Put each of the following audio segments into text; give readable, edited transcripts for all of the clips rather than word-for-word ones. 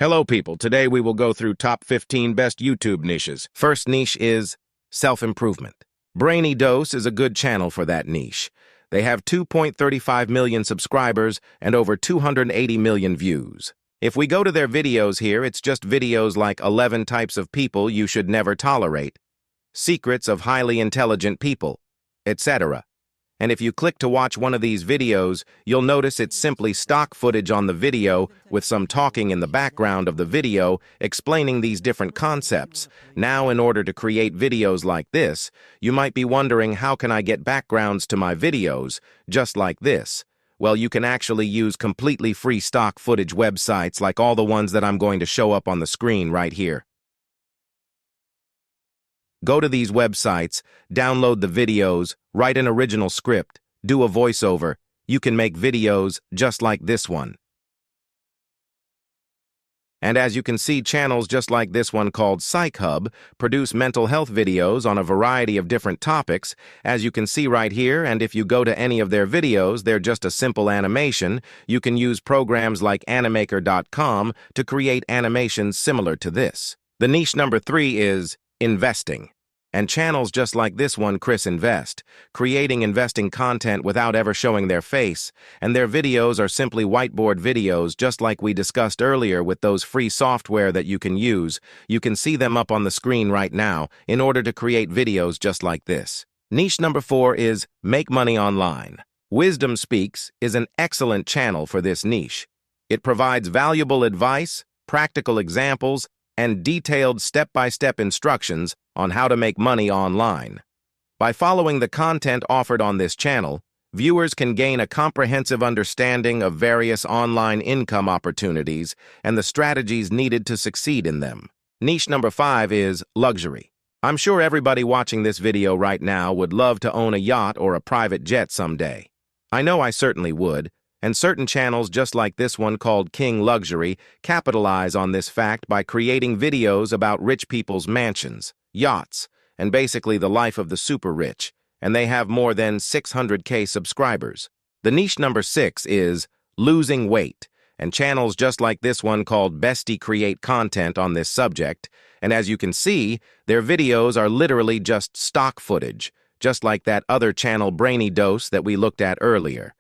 Hello people, today we will go through top 15 best YouTube niches. First niche is self-improvement. Brainy Dose is a good channel for that niche. They have 2.35 million subscribers and over 280 million views. If we go to their videos here, it's just videos like 11 types of people you should never tolerate, secrets of highly intelligent people, etc. And if you click to watch one of these videos, you'll notice it's simply stock footage on the video with some talking in the background of the video explaining these different concepts. Now, in order to create videos like this, you might be wondering, how can I get backgrounds to my videos just like this? Well, you can actually use completely free stock footage websites like all the ones that I'm going to show up on the screen right here. Go to these websites, download the videos, write an original script, do a voiceover. You can make videos just like this one. And as you can see, channels just like this one called Psych Hub produce mental health videos on a variety of different topics, as you can see right here. And if you go to any of their videos, they're just a simple animation. You can use programs like animaker.com to create animations similar to this. The niche number 3 is investing. And channels just like this one, Chris Invest, creating investing content without ever showing their face, and their videos are simply whiteboard videos just like we discussed earlier with those free software that you can use. You can see them up on the screen right now in order to create videos just like this. Niche number 4 is make money online. Wisdom Speaks is an excellent channel for this niche. It provides valuable advice, practical examples, and detailed step-by-step instructions on how to make money online. By following the content offered on this channel, viewers can gain a comprehensive understanding of various online income opportunities and the strategies needed to succeed in them. Niche number 5 is luxury. I'm sure everybody watching this video right now would love to own a yacht or a private jet someday. I know I certainly would. And certain channels just like this one called King Luxury capitalize on this fact by creating videos about rich people's mansions, yachts, and basically the life of the super rich, and they have more than 600K subscribers. The niche number 6 is losing weight, and channels just like this one called Bestie create content on this subject, and as you can see, their videos are literally just stock footage, just like that other channel Brainy Dose that we looked at earlier.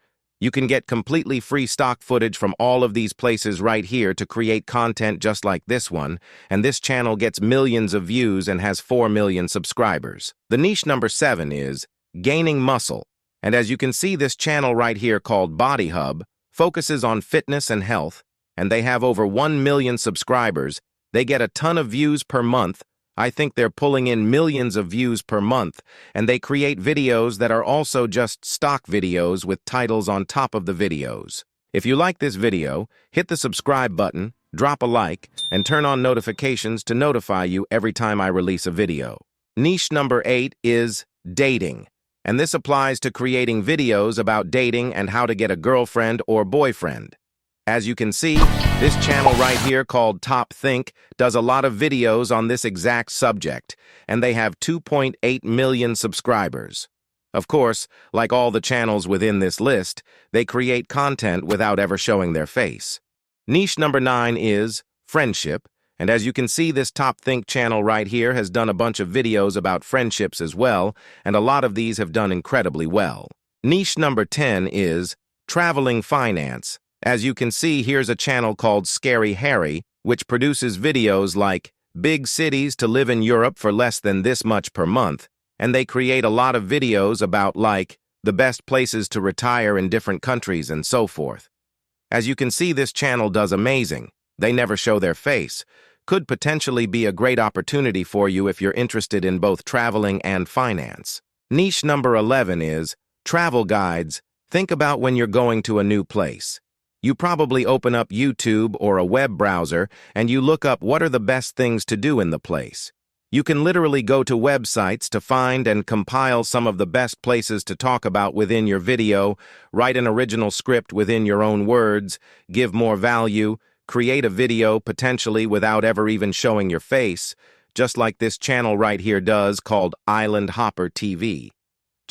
You can get completely free stock footage from all of these places right here to create content just like this one, and this channel gets millions of views and has 4 million subscribers. The niche number 7 is gaining muscle, and as you can see, this channel right here called Body Hub focuses on fitness and health, and they have over 1 million subscribers. They get a ton of views per month. I think they're pulling in millions of views per month, and they create videos that are also just stock videos with titles on top of the videos. If you like this video, hit the subscribe button, drop a like, and turn on notifications to notify you every time I release a video. Niche number 8 is dating, and this applies to creating videos about dating and how to get a girlfriend or boyfriend. As you can see, this channel right here called Top Think does a lot of videos on this exact subject, and they have 2.8 million subscribers. Of course, like all the channels within this list, they create content without ever showing their face. Niche number 9 is friendship, and as you can see, this Top Think channel right here has done a bunch of videos about friendships as well, and a lot of these have done incredibly well. Niche number 10 is traveling finance. As you can see, here's a channel called Scary Harry, which produces videos like big cities to live in Europe for less than this much per month, and they create a lot of videos about like the best places to retire in different countries and so forth. As you can see, this channel does amazing. They never show their face. Could potentially be a great opportunity for you if you're interested in both traveling and finance. Niche number 11 is travel guides. Think about when you're going to a new place. You probably open up YouTube or a web browser and you look up what are the best things to do in the place. You can literally go to websites to find and compile some of the best places to talk about within your video, write an original script within your own words, give more value, create a video potentially without ever even showing your face, just like this channel right here does called Island Hopper TV.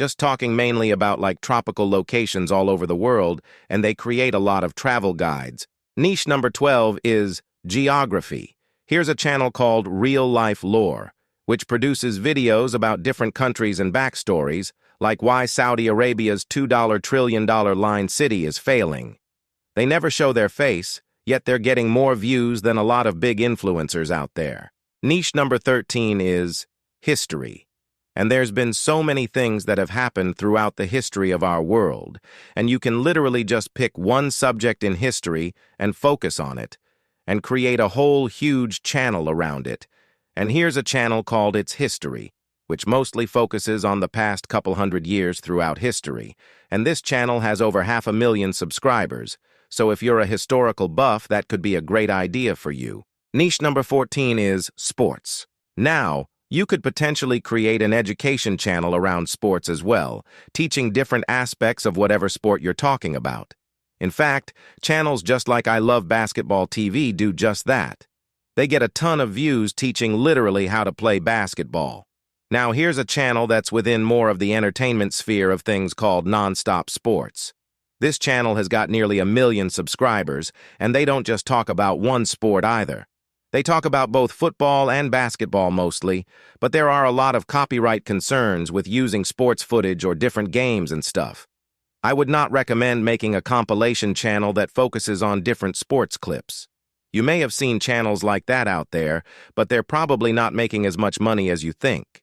Just talking mainly about like tropical locations all over the world, and they create a lot of travel guides. Niche number 12 is Geography. Here's a channel called Real Life Lore, which produces videos about different countries and backstories, like why Saudi Arabia's $2 trillion line city is failing. They never show their face, yet they're getting more views than a lot of big influencers out there. Niche number 13 is history. And there's been so many things that have happened throughout the history of our world, and you can literally just pick one subject in history and focus on it, and create a whole huge channel around it. And here's a channel called It's History, which mostly focuses on the past couple hundred years throughout history, and this channel has over 500,000 subscribers, so if you're a historical buff, that could be a great idea for you. Niche number 14 is sports. Now, you could potentially create an education channel around sports as well, teaching different aspects of whatever sport you're talking about. In fact, channels just like I Love Basketball TV do just that. They get a ton of views teaching literally how to play basketball. Now here's a channel that's within more of the entertainment sphere of things called nonstop sports. This channel has got nearly 1 million subscribers, and they don't just talk about one sport either. They talk about both football and basketball mostly, but there are a lot of copyright concerns with using sports footage or different games and stuff. I would not recommend making a compilation channel that focuses on different sports clips. You may have seen channels like that out there, but they're probably not making as much money as you think.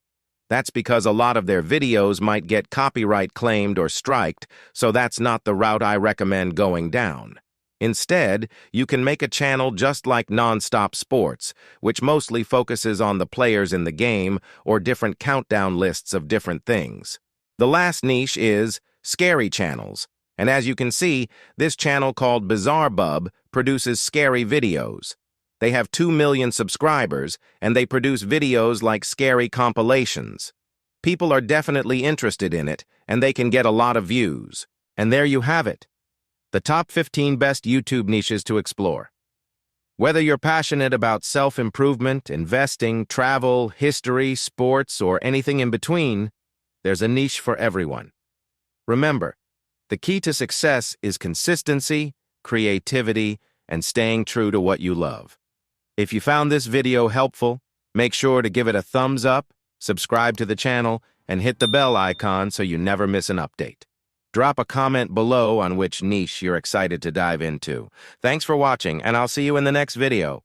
That's because a lot of their videos might get copyright claimed or striked, so that's not the route I recommend going down. Instead, you can make a channel just like Nonstop Sports, which mostly focuses on the players in the game or different countdown lists of different things. The last niche is scary channels, and as you can see, this channel called Bizarre Bub produces scary videos. They have 2 million subscribers, and they produce videos like scary compilations. People are definitely interested in it, and they can get a lot of views. And there you have it. The top 15 best YouTube niches to explore. Whether you're passionate about self-improvement, investing, travel, history, sports, or anything in between, there's a niche for everyone. Remember, the key to success is consistency, creativity, and staying true to what you love. If you found this video helpful, make sure to give it a thumbs up, subscribe to the channel, and hit the bell icon so you never miss an update. Drop a comment below on which niche you're excited to dive into. Thanks for watching, and I'll see you in the next video.